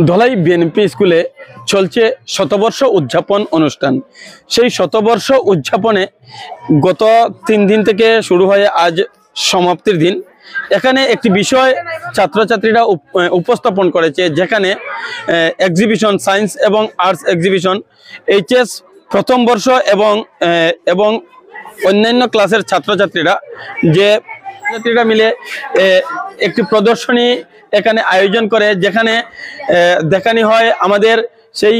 Dhalai BNP স্কুলে চলছে শতবর্ষ উদযাপন অনুষ্ঠান। সেই শতবর্ষ উদযাপনে গত 3 দিন থেকে শুরু হয়ে আজ সমাপ্তির দিন। এখানে একটি বিষয় ছাত্রছাত্রীরা উপস্থাপন করেছে, যেখানে এক্সিবিশন, সায়েন্স এবং আর্টস এক্সিবিশন, এইচএস প্রথম বর্ষ এবং অন্যান্য ক্লাসের ছাত্রছাত্রীরা মিলে একটি প্রদর্শনী এখানে আয়োজন করে, যেখানে দেখানো হয় আমাদের সেই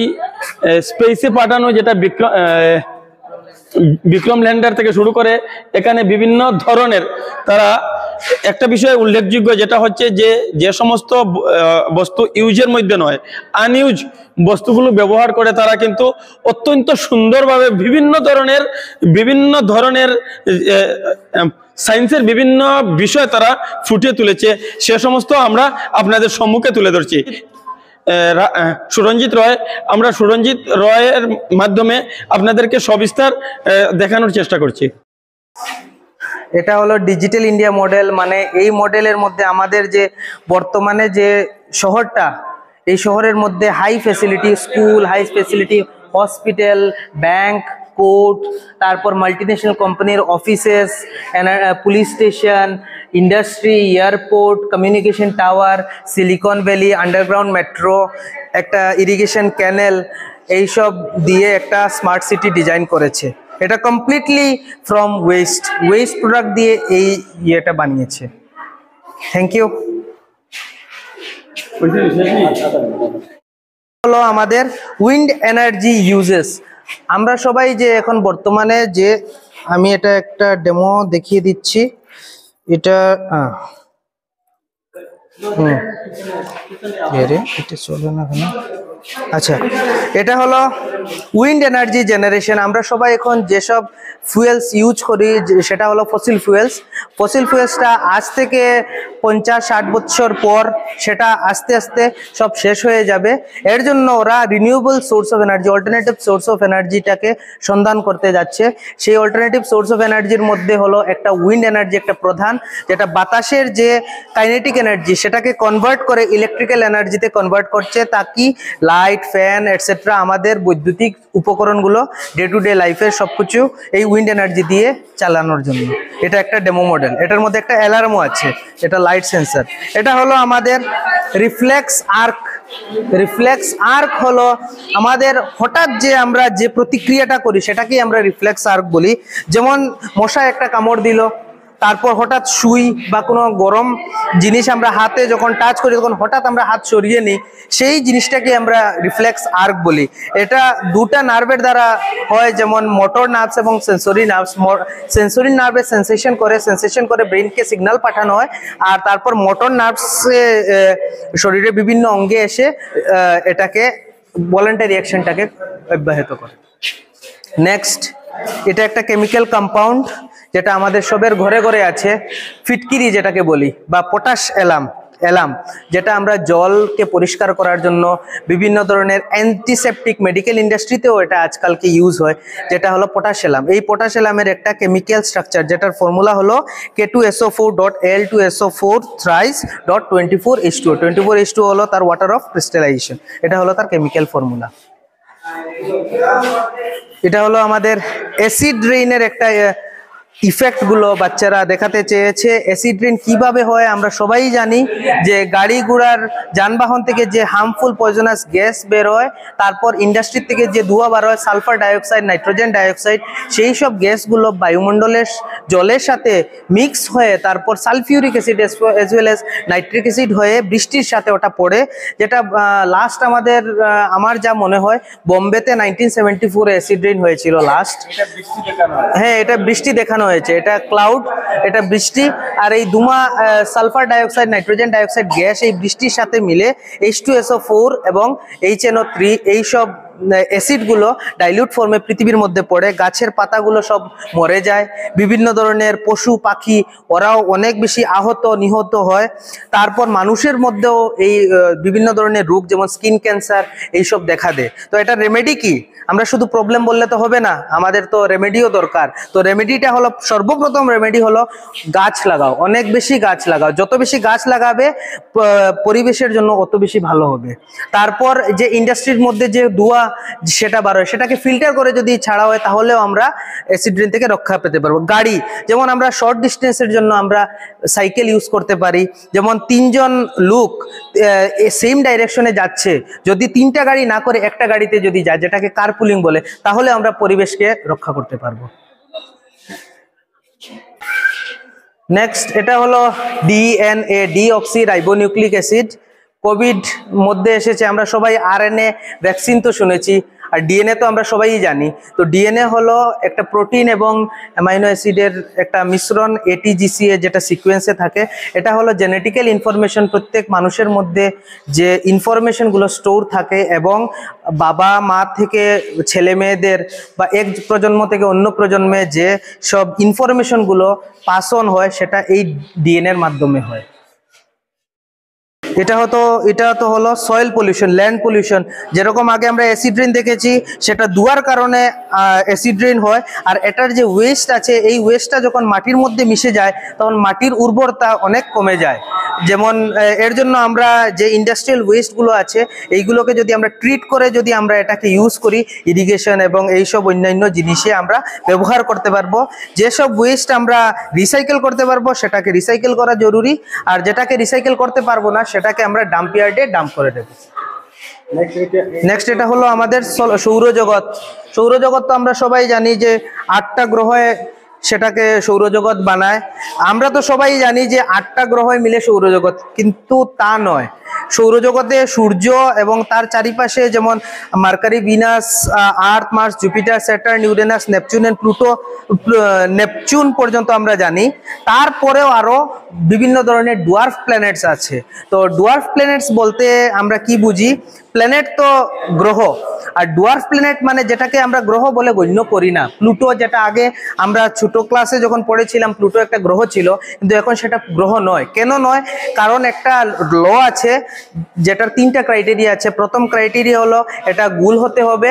স্পেসে পাঠানো যেটা বিক্রম ল্যান্ডার থেকে শুরু করে এখানে বিভিন্ন ধরনের তারা একটা বিষয় উল্লেখযোগ্য, যেটা হচ্ছে যে সমস্ত বস্তু ইউজের মধ্যে নয়, আনইউজ বস্তুগুলো ব্যবহার করে তারা কিন্তু অত্যন্ত সুন্দরভাবে বিভিন্ন ধরনের সায়েন্সের বিভিন্ন বিষয় তারা ফুটিয়ে তুলেছে। সে সমস্ত আমরা আপনাদের সম্মুখে তুলে ধরছি। সুরঞ্জিত রয়, আমরা সুরঞ্জিত রয়ের মাধ্যমে আপনাদেরকে সবিস্তার দেখানোর চেষ্টা করছি। এটা হলো ডিজিটাল ইন্ডিয়া মডেল। মানে এই মডেলের মধ্যে আমাদের যে বর্তমানে যে শহরটা, এই শহরের মধ্যে high facility school, high facility hospital, bank, court, তারপর মাল্টিনেশনাল কোম্পানির offices, police station, industry, airport, communication tower, silicon valley, underground metro, একটা ইরিগেশন ক্যানেল, এইসব দিয়ে একটা স্মার্ট সিটি ডিজাইন করেছে। এটা কমপ্লিটলি ফ্রম ওয়েস্ট প্রোডাক্ট দিয়ে এই ইয়েটা বানিয়েছে। Thank you. হলো আমাদের উইন্ড এনার্জি ইউজেস। আমরা সবাই যে এখন বর্তমানে যে আমি এটা একটা ডেমো দেখিয়ে দিচ্ছি। এটা এটা চলে না কেন? আচ্ছা, এটা হলো উইন্ড এনার্জি জেনারেশন। আমরা সবাই এখন যেসব ফুয়েলস ইউজ করি সেটা হলো ফসিল ফুয়েলসটা আজ থেকে 50-60 বছর পর সেটা আস্তে আস্তে সব শেষ হয়ে যাবে। এর জন্য ওরা renewable source of energy, alternative source of এনার্জিটাকে সন্ধান করতে যাচ্ছে। সেই অল্টারনেটিভ সোর্স অফ এনার্জির মধ্যে হলো একটা উইন্ড এনার্জি, একটা প্রধান, যেটা বাতাসের যে কাইনেটিক এনার্জি সেটাকে কনভার্ট করে ইলেকট্রিক্যাল এনার্জিতে কনভার্ট করছে, তাকি লাইট, ফ্যান এটসেট্রা আমাদের বৈদ্যুতিক উপকরণগুলো ডে টু ডে লাইফের সবকিছু এই উইন্ড এনার্জি দিয়ে চালানোর জন্য। এটা একটা ডেমো মডেল। এটার মধ্যে একটা অ্যালার্মও আছে, এটা লাইট সেন্সর। এটা হলো আমাদের রিফ্লেক্স আর্ক হলো আমাদের হঠাৎ যে আমরা যে প্রতিক্রিয়াটা করি সেটাকেই আমরা রিফ্লেক্স আর্ক বলি। যেমন মশা একটা কামড় দিল, তারপর হঠাৎ সুই বা কোনো গরম জিনিস আমরা হাতে যখন টাচ করি তখন হঠাৎ আমরা হাত সরিয়ে নিই, সেই জিনিসটাকে আমরা রিফ্লেক্স আর্ক বলি। এটা দুটা নার্ভের দ্বারা হয়, যেমন মোটর নার্ভস এবং সেন্সরি নার্ভস। সেন্সরি নার্ভে সেন্সেশন করে ব্রেনকে সিগন্যাল পাঠানো হয়, আর তারপর মোটর নার্ভসে শরীরের বিভিন্ন অঙ্গে এসে এটাকে ভলান্টারি অ্যাকশনটাকে অব্যাহত করে। নেক্সট, এটা একটা কেমিক্যাল কম্পাউন্ড যেটা আমাদের সবের ঘরে ঘরে আছে, ফিটকিরি যেটাকে বলি, বা পটাশ অ্যালাম, যেটা আমরা জলকে পরিষ্কার করার জন্য বিভিন্ন ধরনের অ্যান্টিসেপটিক মেডিকেল ইন্ডাস্ট্রিতেও এটা আজকালকে ইউজ হয়, যেটা হলো পটাশ অ্যালাম। এই পটাশ অ্যালামের একটা কেমিক্যাল স্ট্রাকচার যেটার ফর্মুলা হলো K2SO4.Al2SO4 thrice.24H2O। 24H2O হলো তার ওয়াটার অফ ক্রিস্টালাইজেশন, এটা হলো তার কেমিক্যাল ফর্মুলা। এটা হলো আমাদের অ্যাসিড রেইনের একটা ইফেক্ট গুলো বাচ্চারা দেখাতে চেয়েছে। অ্যাসিড রেইন কিভাবে হয় আমরা সবাই জানি, যে গাড়ি ঘোড়ার যানবাহন থেকে যে হার্মফুল পয়জনাস গ্যাস বের হয়, তারপর ইন্ডাস্ট্রি থেকে যে ধোঁয়া বার হয়, সালফার ডাইঅক্সাইড, নাইট্রোজেন ডাইঅক্সাইড, সেই সব গ্যাসগুলো বায়ুমণ্ডলের জলের সাথে মিক্স হয়ে তারপর sulphuric acid as well as nitric acid হয়ে বৃষ্টির সাথে ওটা পড়ে, যেটা লাস্ট আমার যা মনে হয় বোম্বেতে 1974 অ্যাসিড রেইন হয়েছিল লাস্ট। হ্যাঁ, এটা বৃষ্টি দেখানো হয়েছে, এটা ক্লাউড, এটা বৃষ্টি। আর এই ধোঁয়া sulphur dioxide, nitrogen dioxide gas এই বৃষ্টির সাথে মিলে H2SO4 এবং HNO3 এইসব অ্যাসিডগুলো ডাইলিউট ফর্মে পৃথিবীর মধ্যে পড়ে, গাছের পাতাগুলো সব মরে যায়, বিভিন্ন ধরনের পশু পাখি ওরাও অনেক বেশি নিহত হয়। তারপর মানুষের মধ্যেও এই বিভিন্ন ধরনের রোগ যেমন স্কিন ক্যান্সার এইসব দেখা দেয়। তো এটা রেমেডি কি? আমরা শুধু প্রবলেম বললে তো হবে না, আমাদের তো রেমেডিও দরকার। তো রেমেডিটা হলো, সর্বপ্রথম রেমেডি হলো গাছ লাগাও, অনেক বেশি গাছ লাগাও। যত বেশি গাছ লাগাবে পরিবেশের জন্য অত বেশি ভালো হবে। তারপর যে ইন্ডাস্ট্রির মধ্যে যে ধোঁয়া সেটা বার হয়, সেটাকে ফিল্টার করে যদি ছাড়া হয় তাহলেও আমরা অ্যাসিড রেইন থেকে রক্ষা পেতে পারবো। গাড়ি, যেমন আমরা শর্ট ডিস্টেন্সের জন্য আমরা সাইকেল ইউজ করতে পারি। যেমন 3 জন লোক সেম ডাইরেকশনে যাচ্ছে, যদি 3টা গাড়ি না করে একটা গাড়িতে যদি যায়, যেটাকে কারপুলিং বলে, তাহলে আমরা পরিবেশকে রক্ষা করতে পারবো। নেক্সট, এটা হলো DNA, deoxy ribonucleic acid. Covid মধ্যে এসেছে, আমরা সবাই আরএনএ ভ্যাকসিন তো শুনেছি, আর ডিএনএ তো আমরা সবাই জানি। তো ডিএনএ হলো একটা প্রোটিন এবং অ্যামাইনো অ্যাসিডের একটা মিশ্রণ, এটিজিসিএ, যেটা সিকোয়েন্সে থাকে। এটা হলো জেনেটিক্যাল ইনফরমেশন, প্রত্যেক মানুষের মধ্যে যে ইনফরমেশনগুলো স্টোর থাকে এবং বাবা মা থেকে ছেলে মেয়েদের বা এক প্রজন্ম থেকে অন্য প্রজন্মে যে সব ইনফরমেশনগুলো পাস অন হয়, সেটা এই ডিএনএর মাধ্যমে হয়। এটা তো হলো সয়েল পলিউশন, ল্যান্ড পলিউশন। যেরকম আগে আমরা অ্যাসিড রেইন দেখেছি, সেটা ধোঁয়ার কারণে অ্যাসিড রেইন হয়। আর এটার যে ওয়েস্ট আছে, এই ওয়েস্টটা যখন মাটির মধ্যে মিশে যায়, তখন মাটির উর্বরতা অনেক কমে যায়। যেমন এর জন্য আমরা যে ইন্ডাস্ট্রিয়াল ওয়েস্টগুলো আছে, এইগুলোকে যদি আমরা ট্রিট করে যদি আমরা এটাকে ইউজ করি, ইরিগেশন এবং এইসব অন্যান্য জিনিসে আমরা ব্যবহার করতে পারবো। যেসব ওয়েস্ট আমরা রিসাইকেল করতে পারবো, সেটাকে রিসাইকেল করা জরুরি। আর যেটাকে রিসাইকেল করতে পারবো না, সেটাকে আমরা ডাম্প ইয়ার্ডে ডাম্প করে দেবো। নেক্সট, এটা হলো আমাদের সৌরজগৎ। সৌরজগৎ তো আমরা সবাই জানি যে 8টা গ্রহে সেটাকে সৌরজগৎ বানায়। আমরা তো সবাই জানি যে 8টা গ্রহ মিলে সৌরজগৎ, কিন্তু তা নয়। সৌরজগতে সূর্য এবং তার চারিপাশে যেমন Mercury, Venus, Earth, Mars, Jupiter, Saturn, Uranus, Neptune and Pluto, Neptune পর্যন্ত আমরা জানি। তারপরেও আরো বিভিন্ন ধরনের ডুয়ার্ফ প্ল্যানেটস আছে। তো ডুয়ার্ফ প্ল্যানেটস বলতে আমরা কি বুঝি? প্ল্যানেট তো গ্রহ, আর ডুয়ার্ফ প্ল্যানেট মানে যেটাকে আমরা গ্রহ বলে গণ্য করি না। প্লুটো, যেটা আগে আমরা ছোট ক্লাসে যখন পড়েছিলাম, প্লুটো একটা গ্রহ ছিল, কিন্তু এখন সেটা গ্রহ নয়। কেন নয়? কারণ একটা ল আছে, যেটার 3টা ক্রাইটেরিয়া আছে। প্রথম ক্রাইটেরিয়া হলো এটা গোল হতে হবে,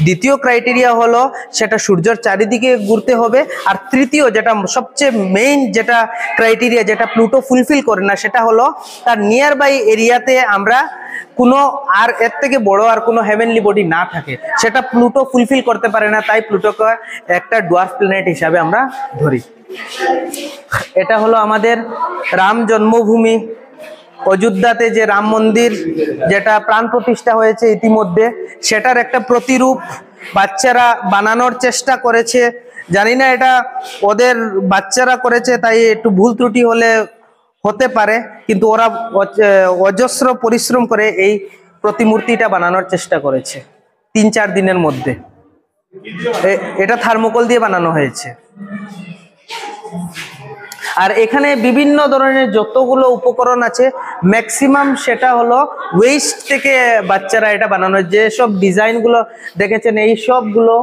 দ্বিতীয় ক্রাইটেরিয়া হলো সেটা সূর্যের চারিদিকে ঘুরতে হবে, আর তৃতীয় যেটা সবচেয়ে মেইন যেটা ক্রাইটেরিয়া, যেটা প্লুটো ফুলফিল করে না, সেটা হলো তার নিয়ার বাই এরিয়াতে আমরা কোনো আর এর থেকে বড় আর কোনো হেভেনলি বডি না থাকে। সেটা প্লুটো ফুলফিল করতে পারে না, তাই প্লুটোকে একটা ডুয়ার্ফ প্ল্যানেট হিসাবে আমরা ধরি। এটা হলো আমাদের রাম জন্মভূমি, অযোধ্যাতে যে রাম মন্দির, যেটা প্রাণ প্রতিষ্ঠা হয়েছে ইতিমধ্যে, সেটার একটা প্রতিরূপ বাচ্চারা বানানোর চেষ্টা করেছে। জানি না এটা ওদের বাচ্চারা করেছে, তাই একটু ভুল ত্রুটি হতে পারে, কিন্তু ওরা অজস্র পরিশ্রম করে এই প্রতিমূর্তিটা বানানোর চেষ্টা করেছে 3-4 দিনের মধ্যে। এটা থার্মোকল দিয়ে বানানো হয়েছে। আর এখানে বিভিন্ন ধরনের যতগুলো উপকরণ আছে, ম্যাক্সিমাম সেটা হলো ওয়েস্ট থেকে বাচ্চারা এটা বানানো। যেসব ডিজাইনগুলো দেখেছেন, এই সবগুলো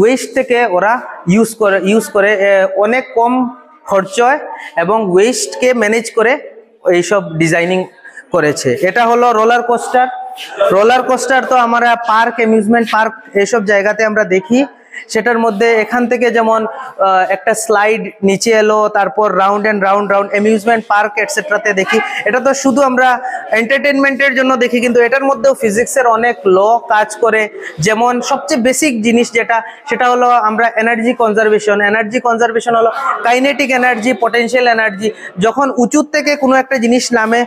ওয়েস্ট থেকে ওরা ইউজ করে অনেক কম খরচয় এবং ওয়েস্টকে ম্যানেজ করে এইসব ডিজাইনিং করেছে। এটা হলো রোলার কোস্টার। রোলার কোস্টার তো আমরা পার্ক, অ্যামিউজমেন্ট পার্ক, এইসব জায়গাতে আমরা দেখি। সেটার মধ্যে এখান থেকে যেমন একটা স্লাইড নিচে এলো, তারপর round and round amusement park এটসেট্রাতে দেখি। এটা তো শুধু আমরা এন্টারটেনমেন্টের জন্য দেখি, কিন্তু এটার মধ্যেও ফিজিক্সের অনেক ল কাজ করে। যেমন সবচেয়ে বেসিক জিনিস সেটা হলো আমরা এনার্জি কনজারভেশন। এনার্জি কনজারভেশন হলো কাইনেটিক এনার্জি, পটেনশিয়াল এনার্জি। যখন উঁচু থেকে কোনো একটা জিনিস নামে,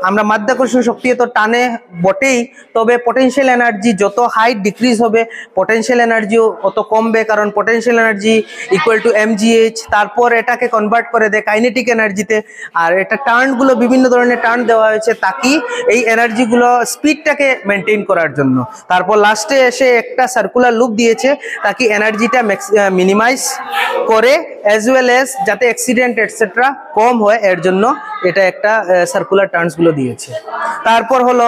আমরা মাধ্যাকর্ষণ শক্তি তো টানে বটেই, তবে পটেনশিয়াল এনার্জি যত হাইট ডিক্রিজ হবে, পটেনশিয়াল এনার্জিও অত কমবে, কারণ potential energy equal to mgh। তারপর এটাকে কনভার্ট করে দেয় কাইনেটিক এনার্জিতে। আর এটা টার্নগুলো, বিভিন্ন ধরনের টার্ন দেওয়া হয়েছে তাকি এই এনার্জিগুলো স্পিডটাকে মেনটেন করার জন্য। তারপর লাস্টে এসে একটা সার্কুলার লুপ দিয়েছে তাকি এনার্জিটা মিনিমাইজ করে, অ্যাজ ওয়েল এজ যাতে অ্যাক্সিডেন্ট এটসেট্রা কম হয়, এর জন্য এটা একটা সার্কুলার টার্নসগুলো দিয়েছে। তারপর হলো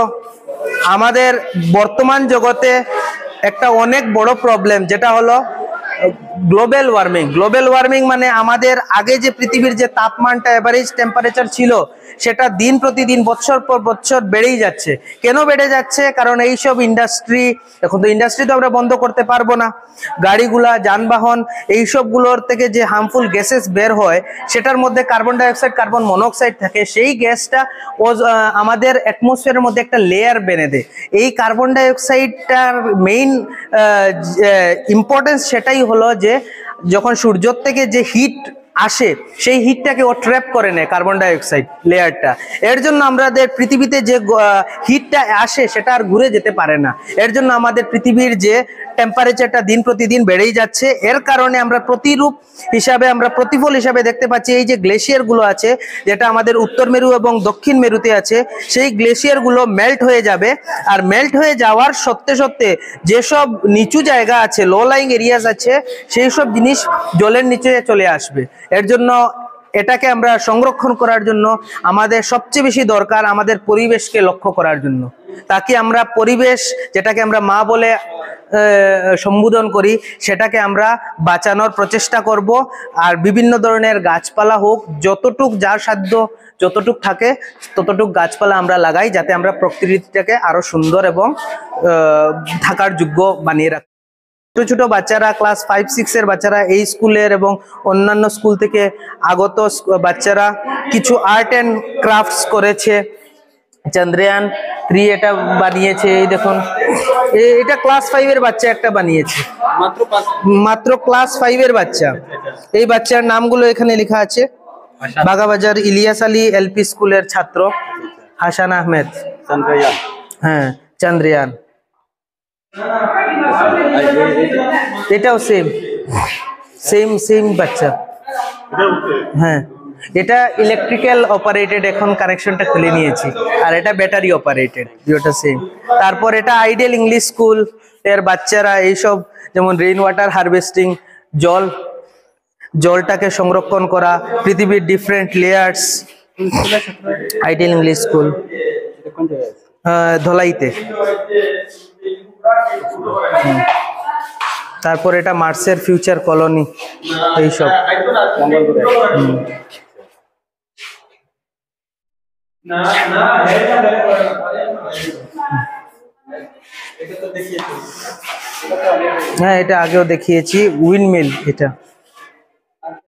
আমাদের বর্তমান জগতে একটা অনেক বড় প্রবলেম, যেটা হলো গ্লোবাল ওয়ার্মিং মানে আমাদের আগে যে পৃথিবীর যে তাপমানটা এভারেজ টেম্পারেচার ছিল সেটা দিন প্রতিদিন বছর পর বছর বেড়েই যাচ্ছে। কেন বেড়ে যাচ্ছে? কারণ এইসব ইন্ডাস্ট্রি, এখন তো ইন্ডাস্ট্রি তো আমরা বন্ধ করতে পারবো না, গাড়িগুলা, যানবাহন, এইসবগুলোর থেকে যে হার্মফুল গ্যাসেস বের হয় সেটার মধ্যে কার্বন ডাইঅক্সাইড, কার্বন মনোক্সাইড থাকে। সেই গ্যাসটা আমাদের অ্যাটমসফিয়ারের মধ্যে একটা লেয়ার বেঁধে দেয়। এই কার্বন ডাইঅক্সাইডটার মেইন ইম্পর্টেন্স সেটাই হলো যে যখন সূর্য থেকে যে হিট আসে সেই হিটটাকে ও ট্র্যাপ করে নেয় কার্বন ডাইঅক্সাইড লেয়ারটা। এর জন্য আমাদের পৃথিবীতে যে হিটটা আসে সেটা আর ঘুরে যেতে পারে না। এর জন্য আমাদের পৃথিবীর যে টেম্পারেচারটা দিন প্রতিদিন বেড়েই যাচ্ছে। এর কারণে আমরা প্রতিরূপ হিসাবে, আমরা প্রতিফল হিসাবে দেখতে পাচ্ছি এই যে গ্লেশিয়ার গুলো আছে, যেটা আমাদের উত্তর মেরু এবং দক্ষিণ মেরুতে আছে, সেই গ্লেশিয়ার গুলো মেল্ট হয়ে যাবে। আর মেল্ট হয়ে যাওয়ার সত্ত্বে সত্ত্বে যেসব নিচু জায়গা আছে, লো লাইং এরিয়াস আছে, সেই সব জিনিস জলের নিচে চলে আসবে। এর জন্য এটাকে আমরা সংরক্ষণ করার জন্য আমাদের সবচেয়ে বেশি দরকার আমাদের পরিবেশকে লক্ষ্য করার জন্য, তাকে আমরা পরিবেশ, যেটাকে আমরা মা বলে সম্বোধন করি, সেটাকে আমরা বাঁচানোর প্রচেষ্টা করব। আর বিভিন্ন ধরনের গাছপালা হোক, যতটুক যার সাধ্য যতটুক থাকে ততটুক গাছপালা আমরা লাগাই, যাতে আমরা প্রকৃতিটাকে আরো সুন্দর এবং থাকার যোগ্য বানিয়ে রাখি। ছোট ছোট বাচ্চারা, ক্লাস 5-6 এর বাচ্চারা, এই স্কুলের এবং অন্যান্য স্কুল থেকে আগত বাচ্চারা কিছু আর্ট অ্যান্ড ক্রাফটস করেছে। চন্দ্রয়ান 3 এটা বানিয়েছে, এই দেখুন, এটা ক্লাস 5 এর বাচ্চা একটা বানিয়েছে, মাত্র ক্লাস 5 এর বাচ্চা। এই বাচ্চার নামগুলো এখানে লেখা আছে। বাগাবাজার ইলিয়াস আলী এলপি স্কুলের ছাত্র হাসান আহমেদ। হ্যাঁ, চন্দ্রয়ান। এটাও সেম বাচ্চা। হ্যাঁ, এটা ইলেকট্রিক্যাল অপারেটেড, এখন কানেকশনটা খুলে নিয়েছি। আর এটা ব্যাটারি অপারেটেড, দুটোটা সেম। তারপর এটা আইডিয়াল ইংলিশ স্কুল এর বাচ্চারা এইসব, যেমন রেইন ওয়াটার হারভেস্টিং, জলটাকে সংরক্ষণ করা, পৃথিবীর different layers. Ideal English school ধলাইতে। তারপর এটা মার্সের ফিউচার কলোনি, এইসব। হ্যাঁ, এটা আগেও দেখিয়েছি, উইন্ডমিল এটা।